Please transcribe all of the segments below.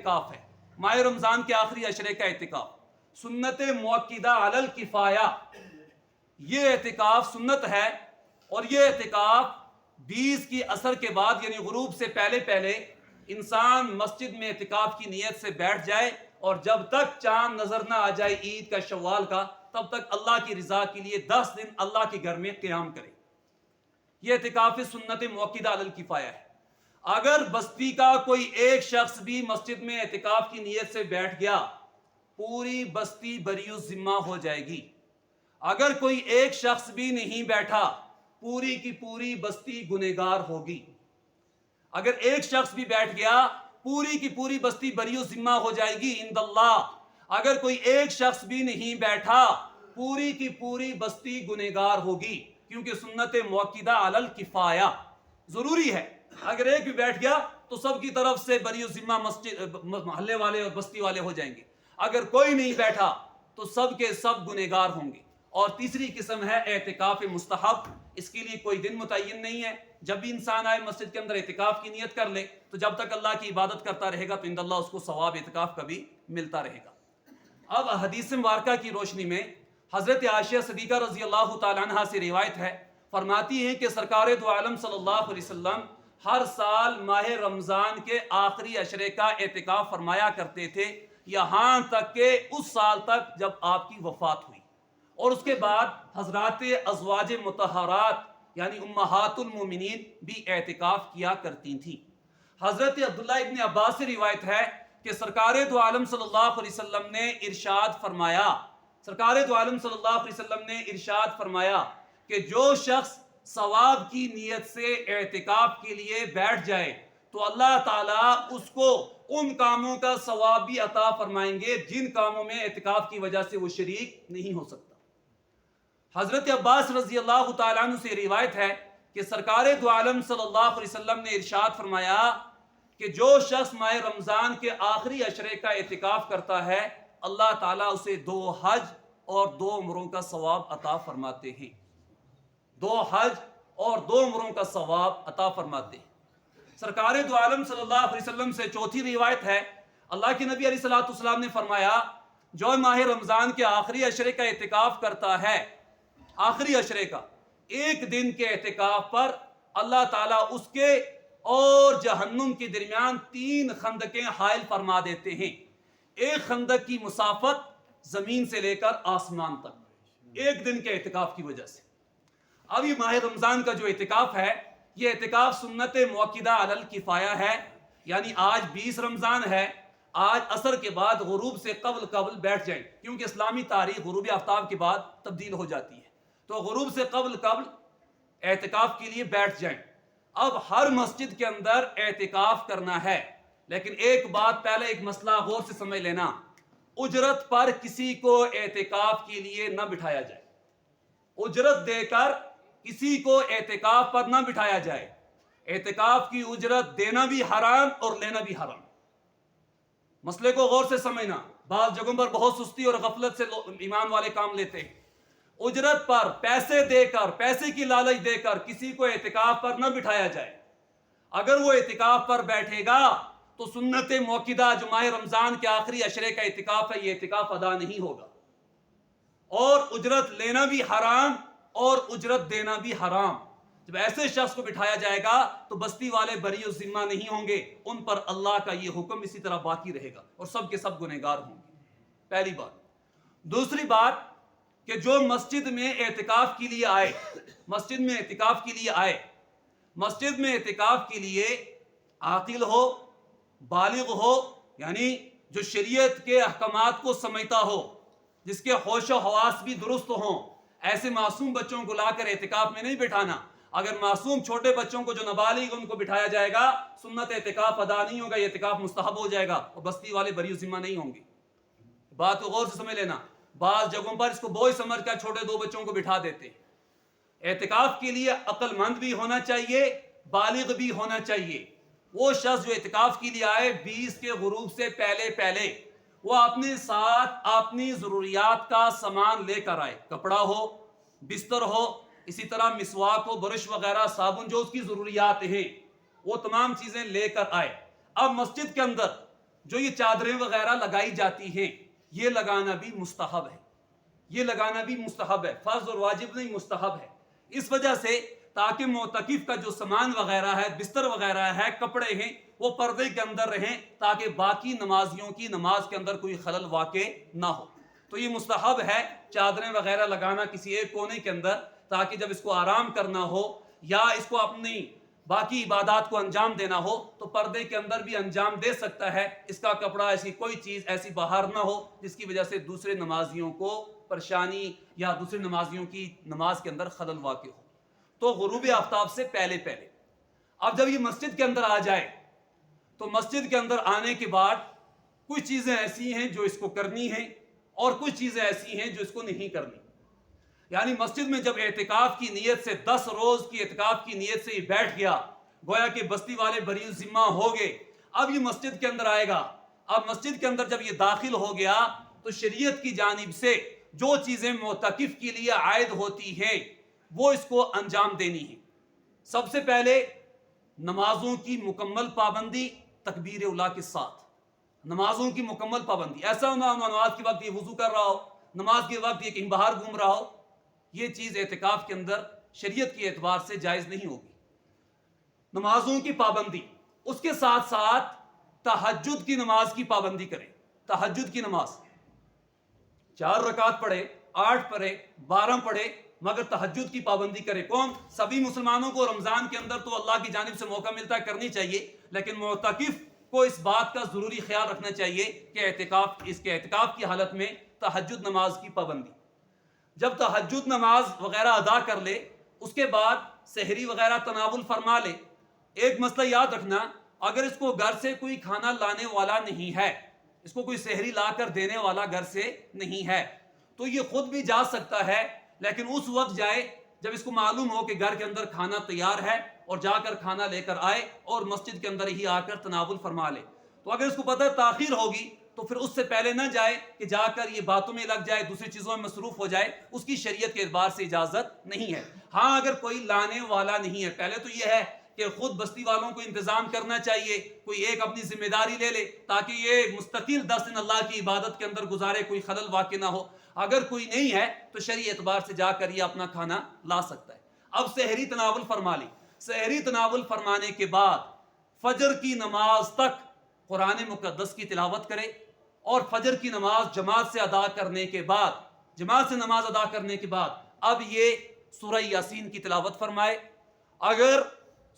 اعتکاف ہے، ماہ رمضان کے آخری عشرے کا اعتکاف سنت مؤکدہ علی الکفایہ، یہ اعتکاف سنت ہے اور یہ اعتکاف 20 کی عصر کے بعد یعنی غروب سے پہلے پہلے انسان مسجد میں اعتکاف کی نیت سے بیٹھ جائے اور جب تک چاند نظر نہ آ جائے عید کا شوال کا تب تک اللہ کی رضا کے لیے 10 دن اللہ کے گھر میں قیام کرے۔ یہ اعتکاف سنت مؤکدہ علی الکفایہ ہے۔ اگر بستی کا کوئی ایک شخص بھی مسجد میں اعتکاف کی نیت سے بیٹھ گیا پوری بستی بری الذمہ ہو جائے گی۔ اگر کوئی ایک شخص بھی نہیں بیٹھا پوری کی پوری بستی گنہگار ہوگی۔ اگر ایک شخص بھی بیٹھ گیا پوری کی پوری بستی بری الذمہ ہو جائے گی عند اللہ۔ اگر کوئی ایک شخص بھی نہیں بیٹھا پوری کی پوری بستی گنہگار ہوگی، کیونکہ سنت مؤکدہ علی الکفایہ ضروری ہے۔ اگر ایک بھی بیٹھ گیا تو سب کی طرف سے بری الذمہ مسجد محلے والے اور بستی والے ہو جائیں گے۔ اگر کوئی نہیں بیٹھا تو سب کے سب گنہگار ہوں گے۔ اور تیسری قسم ہے اعتکاف مستحب، اس کے لیے کوئی دن متعین نہیں ہے، جب بھی انسان آئے مسجد کے اندر اعتکاف کی نیت کر لے تو جب تک اللہ کی عبادت کرتا رہے گا تو عند اللہ اس کو ثواب اعتکاف کا بھی ملتا رہے گا۔ اب حدیث مبارکہ کی روشنی میں حضرت عائشہ صدیقہ رضی اللہ تعالیٰ عنہ سے روایت ہے، فرماتی ہیں کہ سرکار دو عالم صلی اللہ علیہ وسلم ہر سال ماہ رمضان کے آخری عشرے کا اعتکاف فرمایا کرتے تھے، یہاں تک کہ اس سال تک جب آپ کی وفات ہوئی، اور اس کے بعد حضرات ازواج مطہرات یعنی امہات المومنین بھی اعتکاف کیا کرتی تھیں۔ حضرت عبداللہ ابن عباس سے روایت ہے کہ سرکار دو عالم صلی اللہ علیہ وسلم نے ارشاد فرمایا، کہ جو شخص ثواب کی نیت سے اعتکاف کے لیے بیٹھ جائے تو اللہ تعالیٰ اس کو ان کاموں کا ثواب بھی عطا فرمائیں گے جن کاموں میں اعتکاف کی وجہ سے وہ شریک نہیں ہو سکتا۔ حضرت عباس رضی اللہ تعالیٰ عنہ سے روایت ہے کہ سرکار دو عالم صلی اللہ علیہ وسلم نے ارشاد فرمایا کہ جو شخص ماہ رمضان کے آخری عشرے کا اعتکاف کرتا ہے اللہ تعالیٰ اسے 2 حج اور 2 عمروں کا ثواب عطا فرماتے ہیں۔ 2 حج اور 2 عمروں کا ثواب عطا فرماتے ہیں۔ سرکار دو عالم صلی اللہ علیہ وسلم سے چوتھی روایت ہے، اللہ کے نبی علیہ السلام نے فرمایا جو ماہ رمضان کے آخری عشرے کا اعتکاف کرتا ہے، آخری عشرے کا 1 دن کے اعتکاف پر اللہ تعالیٰ اس کے اور جہنم کے درمیان 3 خندقیں حائل فرما دیتے ہیں۔ ایک خندق کی مسافت زمین سے لے کر آسمان تک 1 دن کے اعتکاف کی وجہ سے۔ اب یہ ماہ رمضان کا جو اعتکاف ہے یہ اعتکاف سنت مؤکدہ علی الکفایہ ہے، یعنی آج 20 رمضان ہے، آج عصر کے بعد غروب سے قبل بیٹھ جائیں، کیونکہ اسلامی تاریخ غروب آفتاب کے بعد تبدیل ہو جاتی ہے، تو غروب سے قبل اعتکاف کے لیے بیٹھ جائیں۔ اب ہر مسجد کے اندر اعتکاف کرنا ہے، لیکن ایک بات پہلے ایک مسئلہ غور سے سمجھ لینا، اجرت پر کسی کو اعتکاف کے لیے نہ بٹھایا جائے، اجرت دے کر کسی کو اعتکاف پر نہ بٹھایا جائے۔ اعتکاف کی اجرت دینا بھی حرام اور لینا بھی حرام۔ مسئلے کو غور سے سمجھنا، بعض جگہوں پر بہت سستی اور غفلت سے ایمان والے کام لیتے ہیں۔ اجرت پر پیسے دے کر، پیسے کی لالچ دے کر کسی کو اعتکاف پر نہ بٹھایا جائے۔ اگر وہ اعتکاف پر بیٹھے گا تو سنت مؤکدہ جو ماہ رمضان کے آخری عشرے کا اعتکاف ہے یہ اعتکاف ادا نہیں ہوگا، اور اجرت لینا بھی حرام اور اجرت دینا بھی حرام۔ جب ایسے شخص کو بٹھایا جائے گا تو بستی والے بری الذمہ نہیں ہوں گے، ان پر اللہ کا یہ حکم اسی طرح باقی رہے گا اور سب کے سب گنہگار ہوں گے۔ پہلی بات۔ دوسری بات کہ جو مسجد میں اعتکاف کے لیے آئے، مسجد میں اعتکاف کے لیے عاقل ہو، بالغ ہو، یعنی جو شریعت کے احکامات کو سمجھتا ہو، جس کے ہوش و حواس بھی درست ہوں، ایسے معصوم بچوں کو لا کر اعتکاف میں نہیں بٹھانا۔ اگر معصوم چھوٹے بچوں کو جو نابالغ ان کو بٹھایا جائے گا سنت اعتکاف ادا نہیں ہوگا، یہ اعتکاف مستحب ہو جائے گا اور بستی والے بری الذمہ نہیں ہوں گے۔ بات کو غور سے سمجھ لینا، بعض جگہوں پر اس کو بوجھ سمجھ کر چھوٹے 2 بچوں کو بٹھا دیتے ہیں۔ اعتکاف کے لیے عقل مند بھی ہونا چاہیے، بالغ بھی ہونا چاہیے۔ وہ شخص جو اعتکاف کے لیے آئے 20 کے غروب سے پہلے وہ اپنے ساتھ اپنی ضروریات کا سامان لے کر آئے، کپڑا ہو، بستر ہو، اسی طرح مسواک ہو، برش وغیرہ، صابن، جو اس کی ضروریات ہیں وہ تمام چیزیں لے کر آئے۔ اب مسجد کے اندر جو یہ چادریں وغیرہ لگائی جاتی ہیں یہ لگانا بھی مستحب ہے، یہ لگانا بھی مستحب ہے، فرض اور واجب نہیں، مستحب ہے۔ اس وجہ سے تاکہ معتکف کا جو سامان وغیرہ ہے، بستر وغیرہ ہے، کپڑے ہیں، وہ پردے کے اندر رہیں تاکہ باقی نمازیوں کی نماز کے اندر کوئی خلل واقع نہ ہو۔ تو یہ مستحب ہے چادریں وغیرہ لگانا کسی ایک کونے کے اندر، تاکہ جب اس کو آرام کرنا ہو یا اس کو اپنی باقی عبادات کو انجام دینا ہو تو پردے کے اندر بھی انجام دے سکتا ہے، اس کا کپڑا ایسی کوئی چیز ایسی باہر نہ ہو جس کی وجہ سے دوسرے نمازیوں کو پریشانی یا دوسرے نمازیوں کی نماز کے اندر خلل واقع ہو۔ تو غروب آفتاب سے پہلے پہلے اب جب یہ مسجد کے اندر آ جائے تو مسجد کے اندر آنے کے بعد کچھ چیزیں ایسی ہیں جو اس کو کرنی ہیں اور کچھ چیزیں ایسی ہیں جو اس کو نہیں کرنی۔ یعنی مسجد میں جب اعتکاف کی نیت سے 10 روز کی اعتکاف کی نیت سے یہ بیٹھ گیا، گویا کہ بستی والے بری الذمہ ہو گئے، اب یہ مسجد کے اندر آئے گا۔ اب مسجد کے اندر جب یہ داخل ہو گیا تو شریعت کی جانب سے جو چیزیں معتکف کے لیے عائد ہوتی ہیں وہ اس کو انجام دینی ہے۔ سب سے پہلے نمازوں کی مکمل پابندی تکبیر اولیٰ کے ساتھ، نمازوں کی مکمل پابندی، ایسا نہ ہو نماز کے وقت یہ وضو کر رہا ہو، نماز کے وقت یہ کہیں باہر گھوم رہا ہو، یہ چیز اعتکاف کے اندر شریعت کے اعتبار سے جائز نہیں ہوگی۔ نمازوں کی پابندی، اس کے ساتھ ساتھ تہجد کی نماز کی پابندی کرے۔ تہجد کی نماز 4 رکعت پڑھے، 8 پڑھے، 12 پڑھے، مگر تہجد کی پابندی کرے۔ کون؟ سبھی مسلمانوں کو رمضان کے اندر تو اللہ کی جانب سے موقع ملتا ہے، کرنی چاہیے، لیکن معتکف کو اس بات کا ضروری خیال رکھنا چاہیے کہ اعتکاف کی حالت میں تہجد نماز کی پابندی۔ جب تہجد نماز وغیرہ ادا کر لے اس کے بعد سحری وغیرہ تناول فرما لے۔ ایک مسئلہ یاد رکھنا، اگر اس کو گھر سے کوئی کھانا لانے والا نہیں ہے، اس کو کوئی سحری لا کر دینے والا گھر سے نہیں ہے، تو یہ خود بھی جا سکتا ہے، لیکن اس وقت جائے جب اس کو معلوم ہو کہ گھر کے اندر کھانا تیار ہے، اور جا کر کھانا لے کر آئے اور مسجد کے اندر ہی آ کر تناول فرما لے۔ تو اگر اس کو پتہ تاخیر ہوگی تو پھر اس سے پہلے نہ جائے کہ جا کر یہ باتوں میں لگ جائے، دوسری چیزوں میں مصروف ہو جائے، اس کی شریعت کے اعتبار سے اجازت نہیں ہے۔ ہاں اگر کوئی لانے والا نہیں ہے، پہلے تو یہ ہے کہ خود بستی والوں کو انتظام کرنا چاہیے، کوئی ایک اپنی ذمہ داری لے لے تاکہ یہ مستقل 10 دن اللہ کی عبادت کے اندر گزارے، کوئی خلل واقع نہ ہو۔ اگر کوئی نہیں ہے تو شرعی اعتبار سے جا کر یہ اپنا کھانا لا سکتا ہے۔ اب سحری تناول فرما لی۔ سحری تناول فرمانے کے بعد فجر کی نماز تک قرآن مقدس کی تلاوت کرے، اور فجر کی نماز جماعت سے ادا کرنے کے بعد، جماعت سے نماز ادا کرنے کے بعد اب یہ سورہ یاسین کی تلاوت فرمائے۔ اگر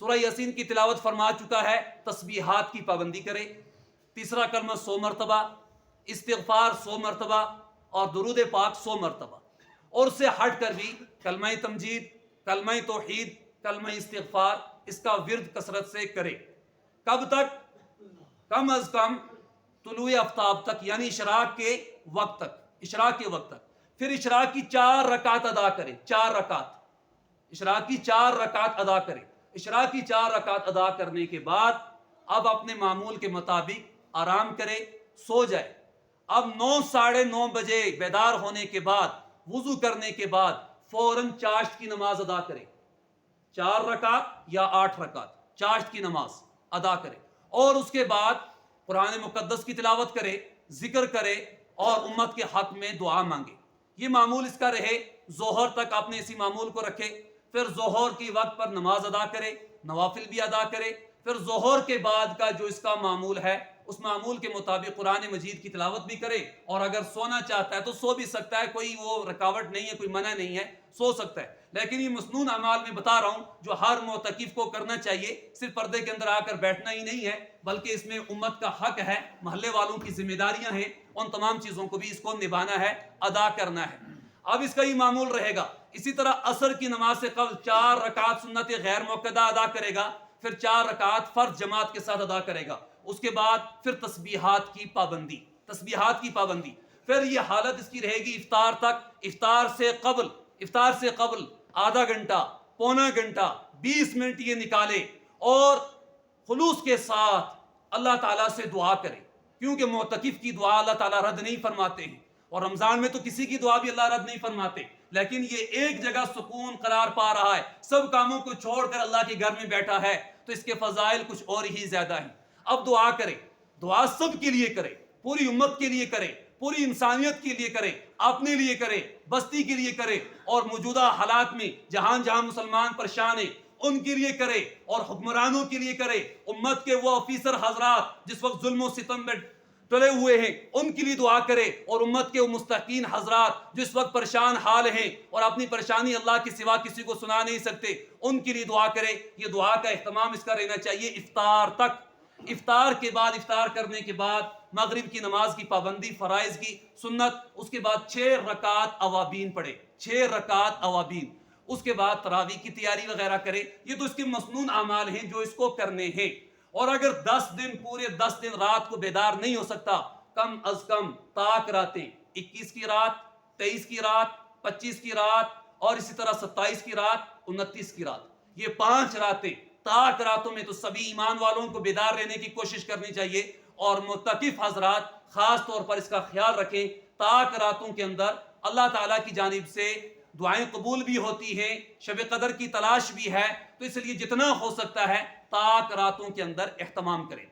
سورہ یاسین کی تلاوت فرما چکا ہے تسبیحات کی پابندی کرے، تیسرا کلمہ 100 مرتبہ، استغفار 100 مرتبہ اور درود پاک 100 مرتبہ، اور اس سے ہٹ کر بھی کلمہ تمجید، کلمہ توحید، کلمہ استغفار، اس کا ورد کثرت سے کرے۔ کب تک؟ کم از کم طلوع آفتاب تک، یعنی اشراق کے وقت تک، اشراق کے وقت تک۔ پھر اشراق کی 4 رکعت ادا کرے، 4 رکعت، اشراق کی 4 رکعت ادا کرے۔ اشراق کی 4 رکعت ادا کرنے کے بعد اب اپنے معمول کے مطابق آرام کرے، سو جائے۔ اب 9 ساڑھے 9 بجے بیدار ہونے کے بعد، وضو کرنے کے بعد فوراً چاشت کی نماز ادا کرے، 4 رکعت یا 8 رکعت چاشت کی نماز ادا کرے، اور اس کے بعد قرآن مقدس کی تلاوت کرے، ذکر کرے اور امت کے حق میں دعا مانگے۔ یہ معمول اس کا رہے، ظہر تک اپنے اسی معمول کو رکھے۔ پھر ظہر کی وقت پر نماز ادا کرے، نوافل بھی ادا کرے۔ پھر ظہر کے بعد کا جو اس کا معمول ہے اس معمول کے مطابق قرآن مجید کی تلاوت بھی کرے، اور اگر سونا چاہتا ہے تو سو بھی سکتا ہے، کوئی وہ رکاوٹ نہیں ہے، کوئی منع نہیں ہے، سو سکتا ہے۔ لیکن یہ مسنون اعمال میں بتا رہا ہوں جو ہر معتکف کو کرنا چاہیے، صرف پردے کے اندر آ کر بیٹھنا ہی نہیں ہے، بلکہ اس میں امت کا حق ہے، محلے والوں کی ذمہ داریاں ہیں، ان تمام چیزوں کو بھی اس کو نبھانا ہے، ادا کرنا ہے۔ اب اس کا یہ معمول رہے گا۔ اسی طرح عصر کی نماز سے قبل 4 رکعت سنت غیر موقدہ ادا کرے گا، پھر 4 رکعت فرض جماعت کے ساتھ ادا کرے گا۔ اس کے بعد پھر تسبیحات کی پابندی، تسبیحات کی پابندی۔ پھر یہ حالت اس کی رہے گی افطار تک۔ افطار سے قبل آدھا گھنٹہ، پونا گھنٹہ، 20 منٹ یہ نکالے اور خلوص کے ساتھ اللہ تعالیٰ سے دعا کرے، کیونکہ معتکف کی دعا اللہ تعالیٰ رد نہیں فرماتے ہیں، اور رمضان میں تو کسی کی دعا بھی اللہ رد نہیں فرماتے، لیکن یہ ایک جگہ سکون قرار پا رہا ہے، سب کاموں کو چھوڑ کر اللہ کے گھر میں بیٹھا ہے، تو اس کے فضائل کچھ اور ہی زیادہ ہیں۔ اب دعا کرے، دعا سب کے لیے کرے، پوری امت کے لیے کرے، پوری انسانیت کے لیے کرے، اپنے لیے کرے، بستی کے لیے کرے، اور موجودہ حالات میں جہاں جہاں مسلمان پریشان ہیں ان کے لیے کرے، اور حکمرانوں کے لیے کرے، امت کے وہ آفیسر حضرات جس وقت ظلم و ستم میں تلے ہوئے ہیں ان کے لیے دعا کرے، اور امت کے وہ مستحقین حضرات جس وقت پریشان حال ہیں اور اپنی پریشانی اللہ کے سوا کسی کو سنا نہیں سکتے ان کے لیے دعا کرے۔ یہ دعا کا اہتمام اس کا رہنا چاہیے افطار تک۔ افطار کے بعد، افطار کرنے کے بعد مغرب کی نماز کی پابندی، فرائض کی سنت، اس کے بعد 6 رکعت اوابین پڑھے، 6 رکعت اوابین، اس کے بعد تراویح کی تیاری وغیرہ کرے۔ یہ تو اس کے مسنون اعمال ہیں جو اس کو کرنے ہیں۔ اور اگر 10 دن، پورے 10 دن رات کو بیدار نہیں ہو سکتا، کم از کم طاق راتیں، 21 کی رات، 23 کی رات، 25 کی رات، اور اسی طرح 27 کی رات، 29 کی رات، یہ 5 راتیں طاق راتوں میں تو سبھی ایمان والوں کو بیدار رہنے کی کوشش کرنی چاہیے، اور معتکف حضرات خاص طور پر اس کا خیال رکھیں۔ طاق راتوں کے اندر اللہ تعالیٰ کی جانب سے دعائیں قبول بھی ہوتی ہیں، شب قدر کی تلاش بھی ہے، تو اس لیے جتنا ہو سکتا ہے طاق راتوں کے اندر اہتمام کریں۔